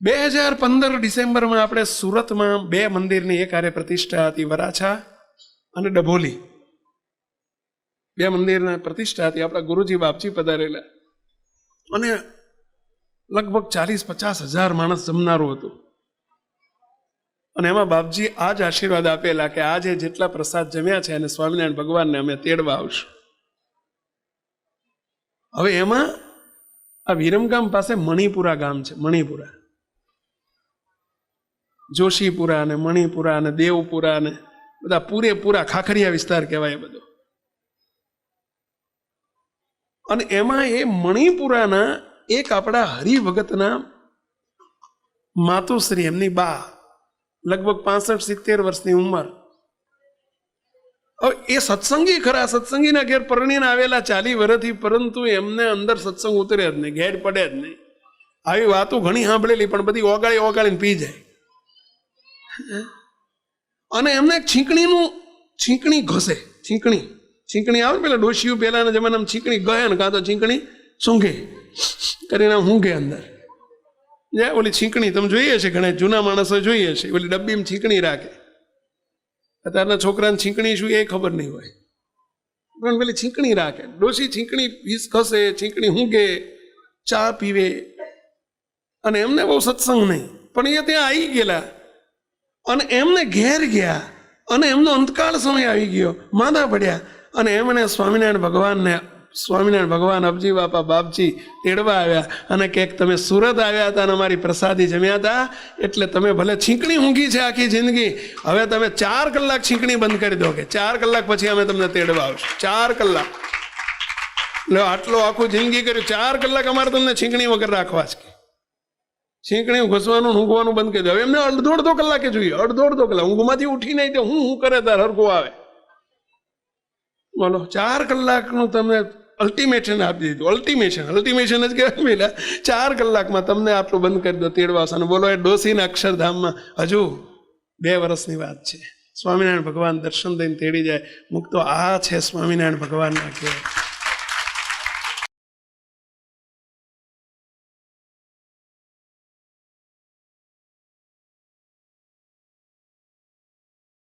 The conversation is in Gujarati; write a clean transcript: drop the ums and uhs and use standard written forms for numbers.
2015 ડિસેમ્બરમાં આપણે સુરતમાં 2 મંદિરની એક હારે પ્રતિષ્ઠા હતી, વરાછા અને ડભોલી. 2 મંદિરના પ્રતિષ્ઠા હતી. આપણા ગુરુજી બાપજી પધારેલા અને લગભગ 40-50 હજાર માણસ જમનારું હતું. અને એમાં બાપજી આ જ આશીર્વાદ આપેલા કે આજે જેટલા પ્રસાદ જમ્યા છે અને સ્વામિનારાયણ ભગવાનને અમે તેડવા આવશું. હવે એમાં આ વિરમગામ પાસે મણિપુરા ગામ છે. મણિપુરા, જોશીપુરા અને મણિપુરા અને દેવપુરા અને બધા પૂરેપૂરા ખાખરિયા વિસ્તાર કહેવાય બધો. અને એમાં એ મણિપુરાના એક આપણા હરિભગતના માતુશ્રી, એમની બા, લગભગ 65-70 વર્ષની ઉંમર. હવે એ સત્સંગી ખરા, સત્સંગીના ઘેર પરણીને આવેલા 40 વર્ષથી, પરંતુ એમને અંદર સત્સંગ ઉતરે જ નહીં, ઘેર પડે જ નહીં. આવી વાતો ઘણી સાંભળેલી પણ બધી ઓગાળીને પી જાય. અને એમને છીંકણી ઘસે. છીંકણી આવે પેલા ડોશીઓ પહેલાના જમાનામાં છીંકણી ગહે ને કાં તો છીંકણી સૂંઘે કરીને ઊંઘે અંદર. ઓલી છીંકણી તમે જોઈએ છે, ઘણા જૂના માણસો જોઈએ છે, ઓલી ડબ્બીમાં છીંકણી રાખે. અત્યારના છોકરાને છીંકણી શું એ ખબર નહીં હોય, પણ પેલી છીંકણી રાખે. ડોશી છીંકણી ખસે, છીંકણી ઊંઘે, ચા પીવે. અને એમને બહુ સત્સંગ નહીં, પણ એ ત્યાં આવી ગયેલા અને એમને ઘેર ગયા અને એમનો અંતકાળ સમય આવી ગયો, માંદા પડ્યા. અને એમને સ્વામિનારાયણ ભગવાન અબજી બાપા બાપજી તેડવા આવ્યા અને કે તમે સુરત આવ્યા હતા અને અમારી પ્રસાદી જમ્યા હતા, એટલે તમે ભલે છીંકણી ઊંઘી છે આખી જિંદગી, હવે તમે 4 કલાક છીંકણી બંધ કરી દો, કે 4 કલાક પછી અમે તમને તેડવા આવશું. 4 કલાક એટલે આટલો આખું જિંદગી કર્યું, 4 કલાક અમારે તમને છીંકણી વગર રાખવા છે. છીંકણી ઘસવાનું ઊંઘવાનું બંધ કરી દો. હવે એમને અડધો કલાકે જોઈએ, અડધો કલાક ઊંઘમાંથી ઉઠી નહીં તો હું કરે તાર હરખું આવે. બોલો, 4 કલાકનું તમે અલ્ટિમેશન આપી દીધું. અલ્ટિમેશન જ કહેવાય પેલા. 4 કલાકમાં તમને આટલું બંધ કરી દો, તેડવા આવશે. અને બોલો, એ ડોસીના અક્ષરધામમાં હજુ 2 વર્ષની વાત છે. સ્વામિનારાયણ ભગવાન દર્શન દઈને તેડી જાય. મુક્તો આ છે સ્વામિનારાયણ ભગવાનના કહેવાય.